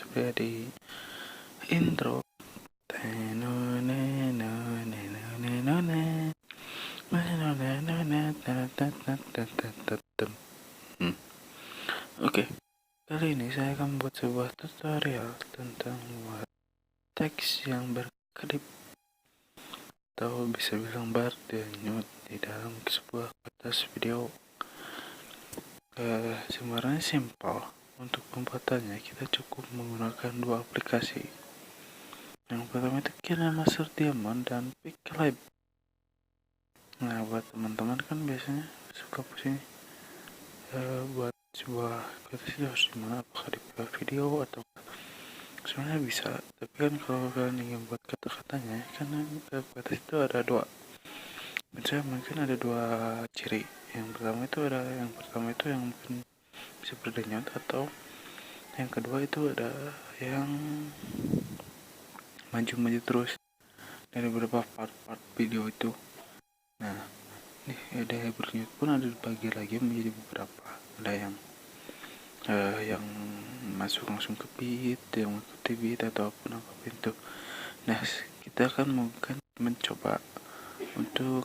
seperti di intro. Oke, kali ini saya akan membuat sebuah tutorial tentang membuat teks yang berkedip atau bisa bilang berdenyut di dalam sebuah kertas video. Sebenarnya simpel. Untuk pembuatannya kita cukup menggunakan dua aplikasi. Yang pertama itu KineMaster Diamond dan PicLab. Nah, buat teman-teman kan biasanya suka pusing buat sebuah kertas harus dimana, apakah di video atau sebenarnya bisa, tapi kan kalau kalian ingin buat kata-katanya kan kertas itu ada dua. Misalnya mungkin ada dua ciri. Yang pertama itu yang mungkin bisa berdenyut, atau yang kedua itu ada yang maju-maju terus dari beberapa part-part video itu. Nah, ini ada berdenyut pun ada dibagi lagi menjadi beberapa. Ada yang masuk langsung ke beat, yang mengikuti beat ataupun apapun itu. Nah, kita akan mungkin mencoba untuk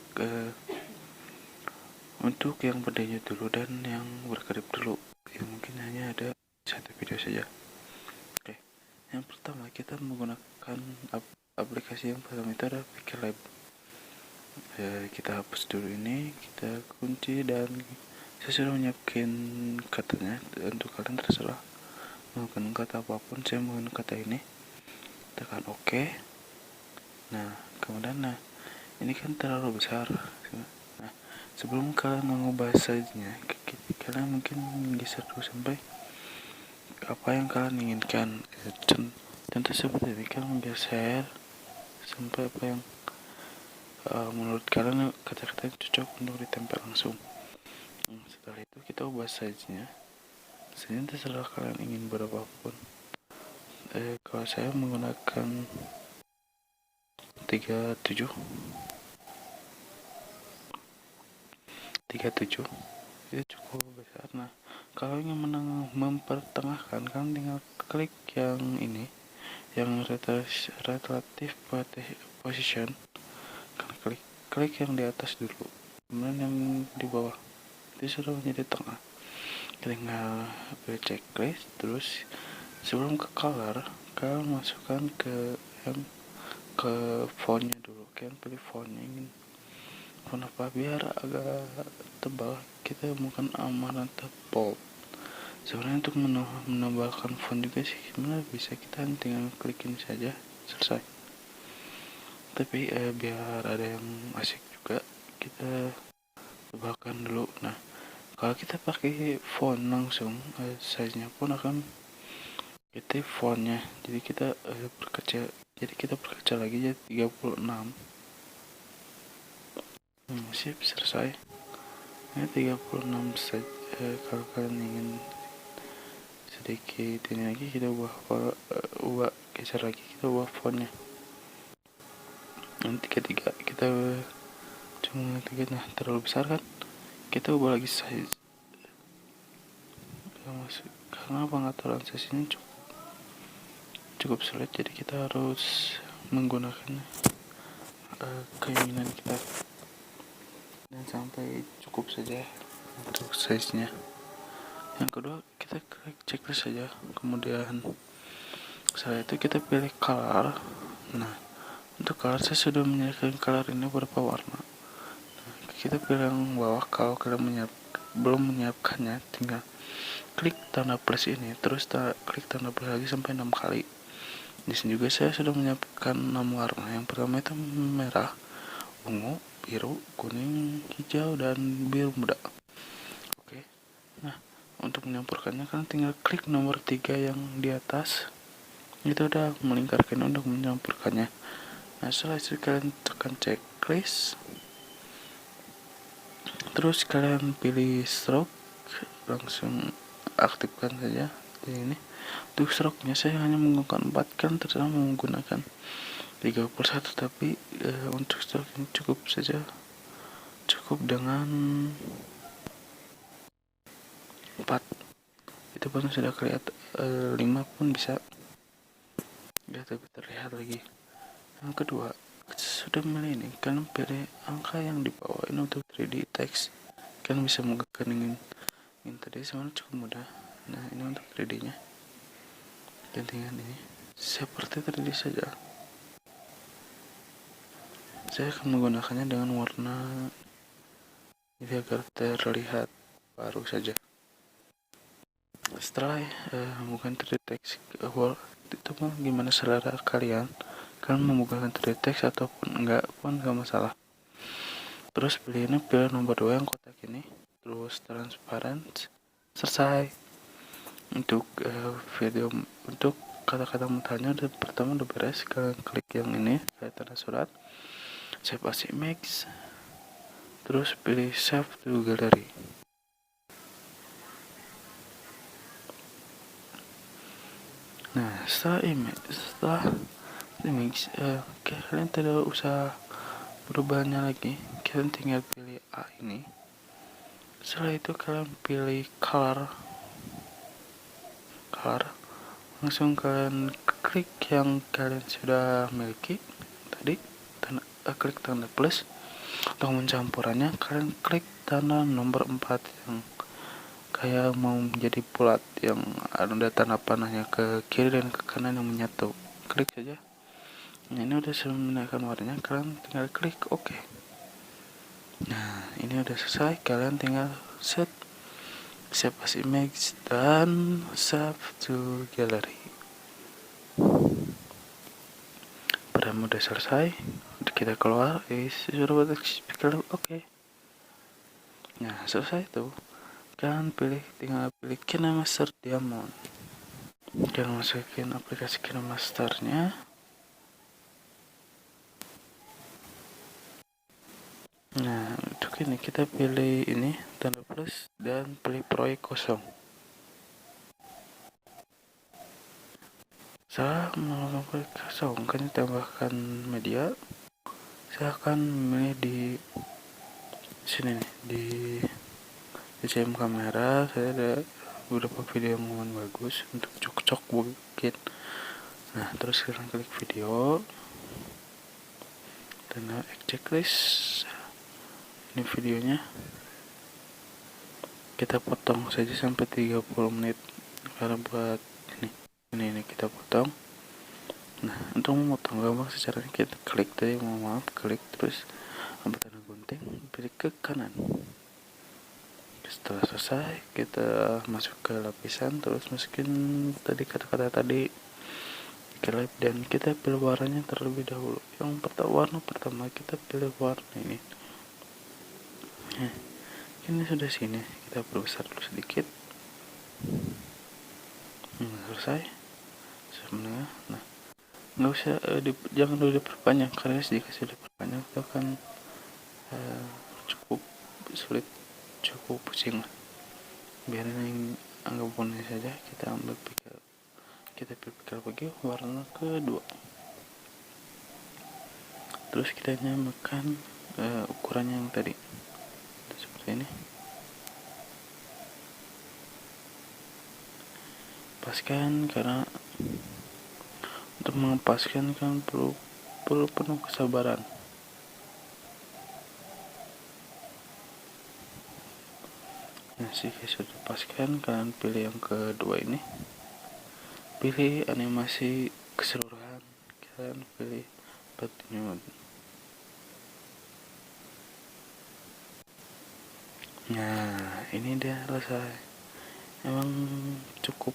yang berdenyut dulu dan yang berkedip dulu. Yang mungkin hanya ada satu video saja. Oke, yang pertama kita menggunakan aplikasi yang pertama itu ada PicLab. Kita hapus dulu ini, kita kunci, dan saya sudah menyiapkan katanya. Untuk kalian terserah menggunakan kata apapun, saya menggunakan kata ini. Tekan OK. Nah, kemudian ini kan terlalu besar. Nah, sebelum kalian mengubah size-nya, kalian mungkin geser dulu sampai apa yang kalian inginkan. Contoh seperti ini, kalian geser sampai apa yang menurut kalian kata-kata cocok untuk ditempel langsung. Setelah itu kita ubah size-nya. Terserah kalian ingin berapapun. Kalau saya menggunakan 37 itu cukup besar. Nah, kalau ingin mempertengahkan, kalian tinggal klik yang ini, yang relative position. Kalian klik yang di atas dulu, kemudian yang di bawah itu sudah menjadi tengah. Tinggal pilih checklist, terus sebelum ke color, kalian masukkan ke fontnya dulu. Kalian pilih fontnya, ingin font apa, biar agak tebal kita menggunakan Amarantha Bold. Sebenarnya untuk menebalkan font juga sih sebenarnya bisa, kita tinggal klikin saja, selesai. Tapi biar ada yang asik juga, kita tebalkan dulu. Nah, kalau kita pakai font langsung, size-nya pun akan kita fontnya, jadi kita perkecil lagi jadi 36. Sip, selesai. Ini 36 saja. Kalau kalian ingin sedikit ini lagi, kita ubah geser lagi, kita ubah fontnya. Nanti ketiga kita cuma tiga. Nah, terlalu besar kan, kita ubah lagi size. Karena pengaturan size ini cukup sulit, jadi kita harus menggunakan keinginan kita, dan sampai cukup saja untuk size-nya. Yang kedua, kita klik checklist saja, kemudian setelah itu kita pilih color. Nah, untuk color saya sudah menyediakan color ini beberapa warna. Nah, kita pilih yang bawah. Kalau kalian belum menyiapkannya, tinggal klik tanda plus ini, terus klik tanda plus lagi sampai 6 kali. Di sini juga saya sudah menyiapkan 6 warna. Yang pertama itu merah, ungu, biru, kuning, hijau, dan biru muda. Oke. Nah, untuk menyampurkannya kalian tinggal klik nomor 3 yang di atas. Itu udah melingkarkan untuk menyampurkannya. Nah, setelah itu kalian tekan checklist, terus kalian pilih stroke, langsung aktifkan saja. Jadi ini untuk stroke-nya saya hanya menggunakan 4, kan terserah menggunakan 31, tapi untuk stroke ini cukup dengan 4. Itu pun sudah kelihatan. 5 pun bisa. lebih terlihat lagi. Yang kedua, sudah mulai ini, kalian pilih angka yang di bawah ini untuk 3D text. Kalian bisa menggunakan ingin tadi sebenarnya cukup mudah. Nah, ini untuk 3D nya, dan tinggal ini seperti 3D saja. Saya akan menggunakannya dengan warna jadi agar terlihat baru saja. Setelah bukan 3D text itu gimana selera kalian membukakan 3D text ataupun enggak pun gak masalah. Terus pilih nomor 2 yang kotak ini, terus transparent, selesai. Untuk video, untuk kata-kata mentahnya pertama udah beres, kalian klik yang ini kayak tanda surat, save as image, terus pilih save to gallery. Nah, setelah image kalian tidak usah perubahannya lagi, kalian tinggal pilih A ini. Setelah itu kalian pilih color, langsung kalian klik yang kalian sudah miliki tadi, klik tanda plus. Untuk mencampurannya kalian klik tanda nomor 4 yang kayak mau menjadi bulat, yang ada tanda panahnya ke kiri dan ke kanan yang menyatu. Klik saja. Nah, ini udah memindahkan warnanya, kalian tinggal klik OK. Nah, ini udah selesai, kalian tinggal save as image dan save to gallery. Pada udah selesai, kita keluar, sudah buat speaker OK. Nah, selesai itu, kalian tinggal pilih KineMaster Diamond. Kalian masukin aplikasi KineMasternya. Nah, untuk ini kita pilih ini tanda plus dan pilih proyek kosong. Saya melakukan proyek kosong, kan tambahkan media. Saya akan memilih di sini nih, di DCM kamera. Saya ada beberapa video yang bagus untuk cocok bukit. Nah, terus sekarang klik video dan checklist. Ini videonya kita potong saja sampai 30 menit karena buat ini kita potong. Nah, untuk memotong gampang secaranya, kita klik tadi, klik terus ambil tanda gunting, pilih ke kanan. Setelah selesai, kita masuk ke lapisan, terus masukin tadi kata-kata tadi, kelip, dan kita pilih warnanya terlebih dahulu. Yang warna pertama kita pilih warna ini. Ini sudah sini, kita perbesar dulu sedikit. Selesai. Sebenarnya, nah, nggak usah jangan dulu diperpanjang, karena jika sudah diperpanjang itu akan cukup sulit, cukup pusing. Biarin yang anggap warna saja, kita pilih bagi warna kedua. Terus kita nyamakan ukurannya yang tadi seperti ini. Paskan, karena untuk mengepaskan kan perlu penuh kesabaran. Nah, jika sudah paskan, kalian pilih yang kedua ini, pilih animasi keseluruhan, kalian pilih Batman. Nah, ini dia selesai. Emang cukup.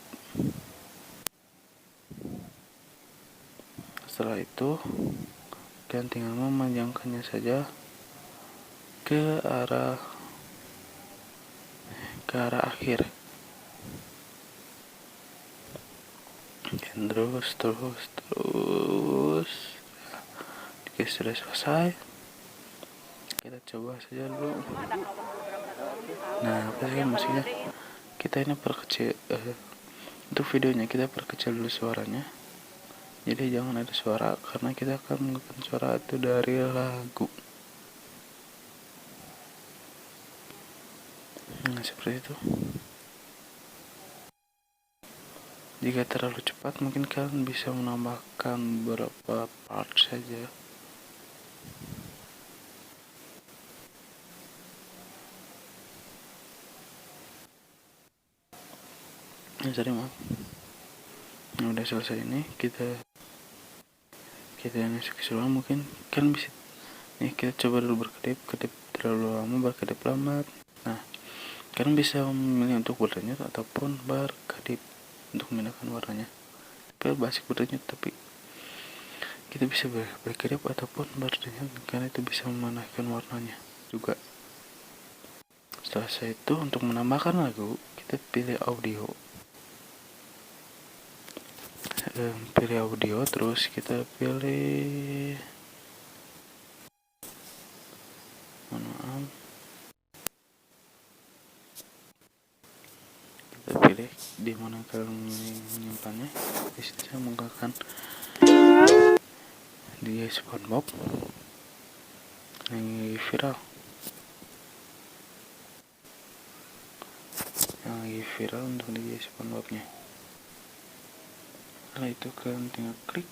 Setelah itu, kalian tinggal memanjangkannya saja ke arah akhir. Dan terus. Jika sudah selesai, kita coba saja dulu. Nah, apa sih musiknya? Kita ini perkecil, untuk videonya kita perkecil dulu suaranya. Jadi jangan ada suara, karena kita akan menggunakan suara itu dari lagu. Nah, seperti itu. Jika terlalu cepat, mungkin kalian bisa menambah menggunakan beberapa part saja. Maaf. Udah selesai ini, kita ini keseluruhan. Mungkin kan bisa nih, kita coba dulu berkedip terlalu lama, berkedip lambat. Nah, kalian bisa memilih untuk berdenyut ataupun berkedip untuk memindahkan warnanya. Tapi basic berdenyut, tapi kita bisa berkedip ataupun berdenyut karena itu bisa memindahkan warnanya juga. Setelah itu, untuk menambahkan lagu, kita pilih audio, terus kita pilih di mana kalian menyimpannya. Di sini saya menggunakan di SpongeBob yang lagi viral untuk di SpongeBobnya. Setelah itu kalian tinggal klik,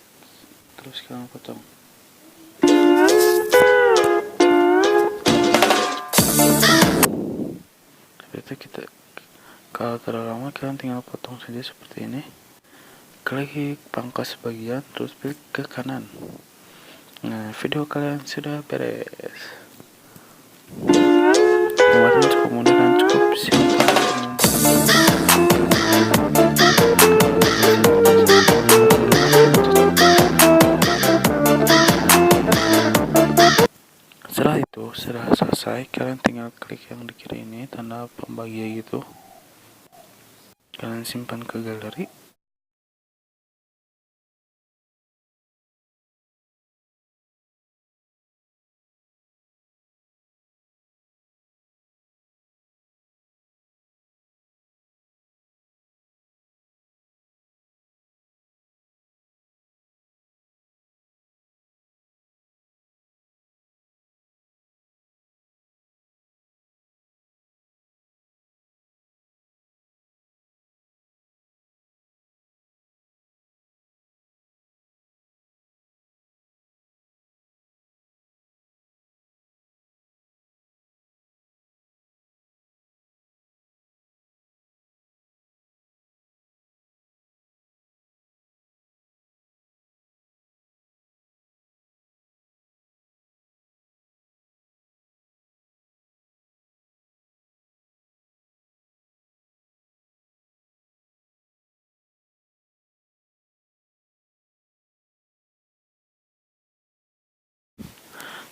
terus kalian potong. Seperti itu. Kita kalau terlalu lama, kalian tinggal potong saja seperti ini. Klik pangkas bagian, terus pilih ke kanan. Nah, video kalian sudah beres. Pembuatan cukup mudah dan cukup simpel. Setelah itu, sudah selesai, kalian tinggal klik yang di kiri ini, tanda pembagian gitu. Kalian simpan ke galeri.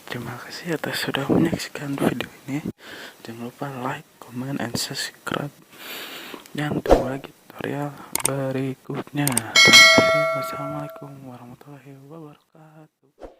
Terima kasih atas sudah menyaksikan video ini. Jangan lupa like, comment, and subscribe. Dan tunggu lagi tutorial berikutnya. Terima kasih. Wassalamualaikum warahmatullahi wabarakatuh.